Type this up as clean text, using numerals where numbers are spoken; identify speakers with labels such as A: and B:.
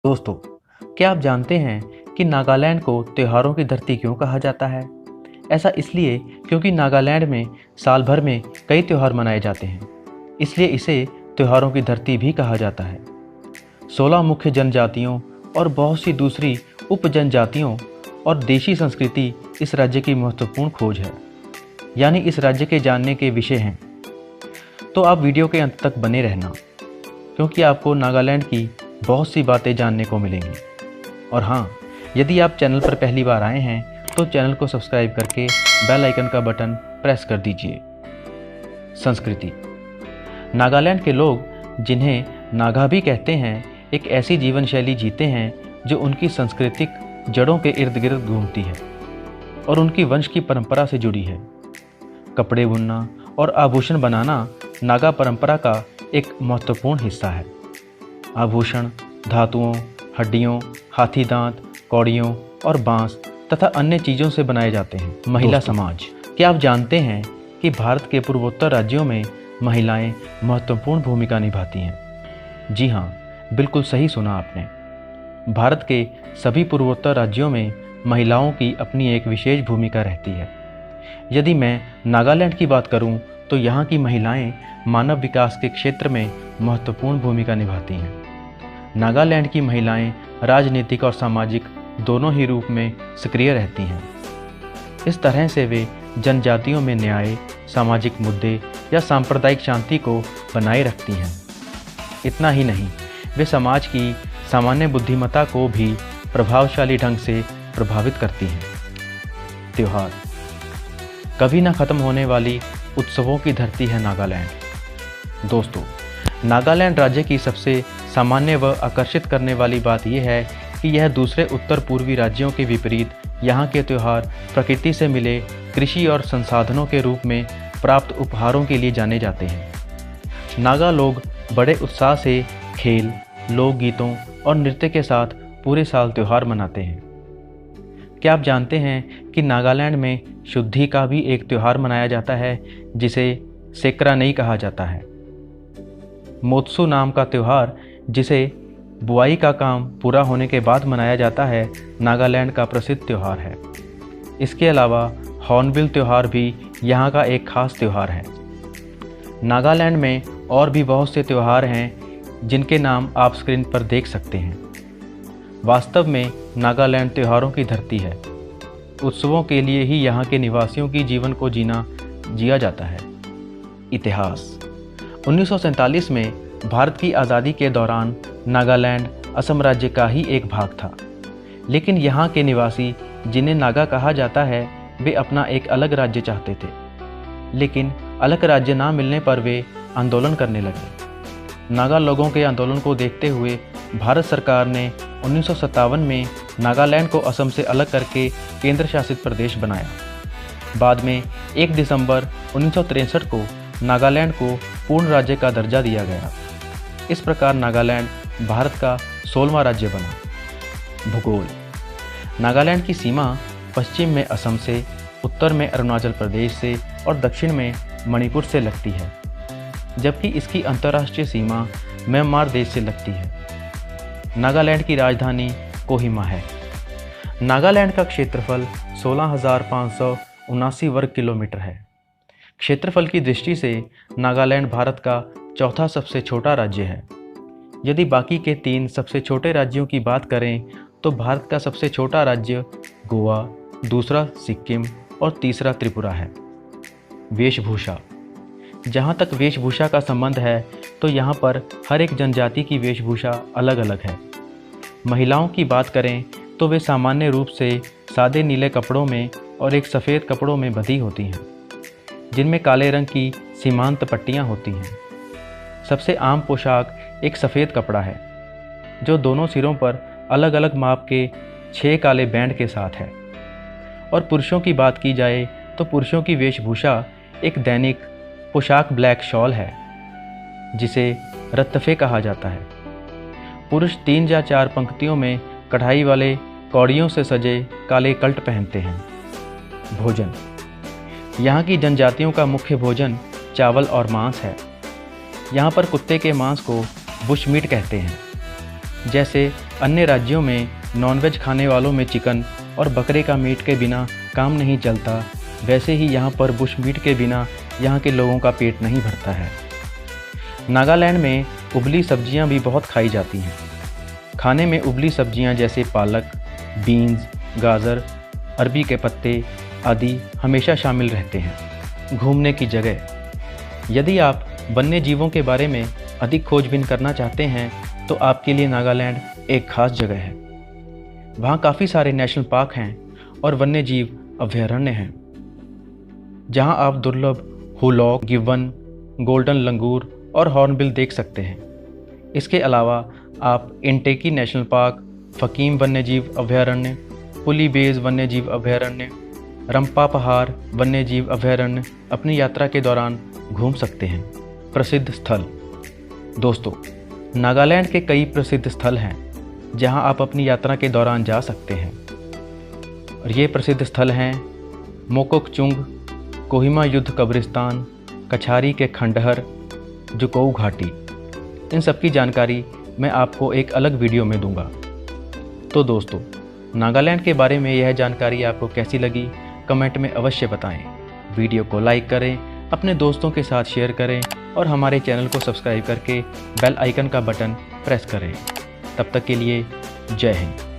A: दोस्तों, क्या आप जानते हैं कि नागालैंड को त्योहारों की धरती क्यों कहा जाता है? ऐसा इसलिए क्योंकि नागालैंड में साल भर में कई त्योहार मनाए जाते हैं, इसलिए इसे त्योहारों की धरती भी कहा जाता है। 16 मुख्य जनजातियों और बहुत सी दूसरी उप जनजातियों और देशी संस्कृति इस राज्य की महत्वपूर्ण खोज है, यानी इस राज्य के जानने के विषय हैं। तो आप वीडियो के अंत तक बने रहना, क्योंकि आपको नागालैंड की बहुत सी बातें जानने को मिलेंगी। और हाँ, यदि आप चैनल पर पहली बार आए हैं तो चैनल को सब्सक्राइब करके बेल आइकन का बटन प्रेस कर दीजिए। संस्कृति। नागालैंड के लोग, जिन्हें नागा भी कहते हैं, एक ऐसी जीवन शैली जीते हैं जो उनकी सांस्कृतिक जड़ों के इर्द गिर्द घूमती है और उनकी वंश की परंपरा से जुड़ी है। कपड़े बुनना और आभूषण बनाना नागा परंपरा का एक महत्वपूर्ण हिस्सा है। आभूषण धातुओं, हड्डियों, हाथी दांत, कौड़ियों और बांस तथा अन्य चीज़ों से बनाए जाते हैं। महिला समाज। क्या आप जानते हैं कि भारत के पूर्वोत्तर राज्यों में महिलाएं महत्वपूर्ण भूमिका निभाती हैं? जी हाँ, बिल्कुल सही सुना आपने। भारत के सभी पूर्वोत्तर राज्यों में महिलाओं की अपनी एक विशेष भूमिका रहती है। यदि मैं नागालैंड की बात करूं, तो यहाँ की महिलाएं मानव विकास के क्षेत्र में महत्वपूर्ण भूमिका निभाती हैं। नागालैंड की महिलाएं राजनीतिक और सामाजिक दोनों ही रूप में सक्रिय रहती हैं। इस तरह से वे जनजातियों में न्याय, सामाजिक मुद्दे या सांप्रदायिक शांति को बनाए रखती हैं। इतना ही नहीं, वे समाज की सामान्य बुद्धिमत्ता को भी प्रभावशाली ढंग से प्रभावित करती हैं। त्योहार। कभी ना खत्म होने वाली उत्सवों की धरती है नागालैंड। दोस्तों, नागालैंड राज्य की सबसे सामान्य व आकर्षित करने वाली बात यह है कि यह दूसरे उत्तर पूर्वी राज्यों के विपरीत यहाँ के त्यौहार प्रकृति से मिले कृषि और संसाधनों के रूप में प्राप्त उपहारों के लिए जाने जाते हैं। नागा लोग बड़े उत्साह से खेल, लोकगीतों और नृत्य के साथ पूरे साल त्यौहार मनाते हैं। क्या आप जानते हैं कि नागालैंड में शुद्धि का भी एक त्यौहार मनाया जाता है, जिसे सेक्रा नहीं कहा जाता है। मोत्सु नाम का त्यौहार, जिसे बुआई का काम पूरा होने के बाद मनाया जाता है, नागालैंड का प्रसिद्ध त्यौहार है। इसके अलावा हॉर्नबिल त्यौहार भी यहाँ का एक खास त्यौहार है। नागालैंड में और भी बहुत से त्यौहार हैं जिनके नाम आप स्क्रीन पर देख सकते हैं। वास्तव में नागालैंड त्योहारों की धरती है। उत्सवों के लिए ही यहाँ के निवासियों की जीवन को जिया जाता है। इतिहास। 1947 में भारत की आज़ादी के दौरान नागालैंड असम राज्य का ही एक भाग था, लेकिन यहाँ के निवासी, जिन्हें नागा कहा जाता है, वे अपना एक अलग राज्य चाहते थे। लेकिन अलग राज्य ना मिलने पर वे आंदोलन करने लगे। नागा लोगों के आंदोलन को देखते हुए भारत सरकार ने 1957 में नागालैंड को असम से अलग करके केंद्र शासित प्रदेश बनाया। बाद में 1 दिसंबर 1963 को नागालैंड को पूर्ण राज्य का दर्जा दिया गया। इस प्रकार नागालैंड भारत का 16वां राज्य बना। भूगोल। नागालैंड की सीमा पश्चिम में असम से, उत्तर में अरुणाचल प्रदेश से और दक्षिण में मणिपुर से लगती है, जबकि इसकी अंतर्राष्ट्रीय सीमा म्यांमार देश से लगती है। नागालैंड की राजधानी कोहिमा है। नागालैंड का क्षेत्रफल 16,579 वर्ग किलोमीटर है। क्षेत्रफल की दृष्टि से नागालैंड भारत का चौथा सबसे छोटा राज्य है। यदि बाकी के 3 सबसे छोटे राज्यों की बात करें, तो भारत का सबसे छोटा राज्य गोवा, दूसरा सिक्किम और तीसरा त्रिपुरा है। वेशभूषा। जहाँ तक वेशभूषा का संबंध है, तो यहाँ पर हर एक जनजाति की वेशभूषा अलग अलग है। महिलाओं की बात करें तो वे सामान्य रूप से सादे नीले कपड़ों में और एक सफ़ेद कपड़ों में बंधी होती हैं, जिनमें काले रंग की सीमांत पट्टियाँ होती हैं। सबसे आम पोशाक एक सफ़ेद कपड़ा है, जो दोनों सिरों पर अलग अलग माप के 6 काले बैंड के साथ है। और पुरुषों की बात की जाए तो पुरुषों की वेशभूषा एक दैनिक पोशाक ब्लैक शॉल है, जिसे रत्तफे कहा जाता है। पुरुष 3 या 4 पंक्तियों में कढ़ाई वाले कौड़ियों से सजे काले कल्ट पहनते हैं। भोजन। यहाँ की जनजातियों का मुख्य भोजन चावल और मांस है। यहाँ पर कुत्ते के मांस को बुशमीट कहते हैं। जैसे अन्य राज्यों में नॉनवेज खाने वालों में चिकन और बकरे का मीट के बिना काम नहीं चलता, वैसे ही यहाँ पर बुश मीट के बिना यहाँ के लोगों का पेट नहीं भरता है। नागालैंड में उबली सब्जियाँ भी बहुत खाई जाती हैं। खाने में उबली सब्जियाँ जैसे पालक, बीन्स, गाजर, अरबी के पत्ते आदि हमेशा शामिल रहते हैं। घूमने की जगह, यदि आप वन्य जीवों के बारे में अधिक खोजबीन करना चाहते हैं तो आपके लिए नागालैंड एक खास जगह है। वहाँ काफ़ी सारे नेशनल पार्क हैं और वन्य जीव अभयारण्य हैं, जहाँ आप दुर्लभ हुलॉक, गिब्बन, गोल्डन लंगूर और हॉर्नबिल देख सकते हैं। इसके अलावा आप इंटेकी नेशनल पार्क, फकीम वन्यजीव अभयारण्य, पुली-बेज वन्यजीव अभयारण्य, रंपा पहाड़ वन्यजीव अभयारण्य अपनी यात्रा के दौरान घूम सकते हैं। प्रसिद्ध स्थल, दोस्तों, नागालैंड के कई प्रसिद्ध स्थल हैं जहां आप अपनी यात्रा के दौरान जा सकते हैं। और ये प्रसिद्ध स्थल हैं मोकोकचुंग, कोहिमा युद्ध कब्रिस्तान, कछारी के खंडहर, जुकोऊ घाटी। इन सब की जानकारी मैं आपको एक अलग वीडियो में दूंगा। तो दोस्तों, नागालैंड के बारे में यह जानकारी आपको कैसी लगी कमेंट में अवश्य बताएं। वीडियो को लाइक करें, अपने दोस्तों के साथ शेयर करें और हमारे चैनल को सब्सक्राइब करके बेल आइकन का बटन प्रेस करें। तब तक के लिए जय हिंद।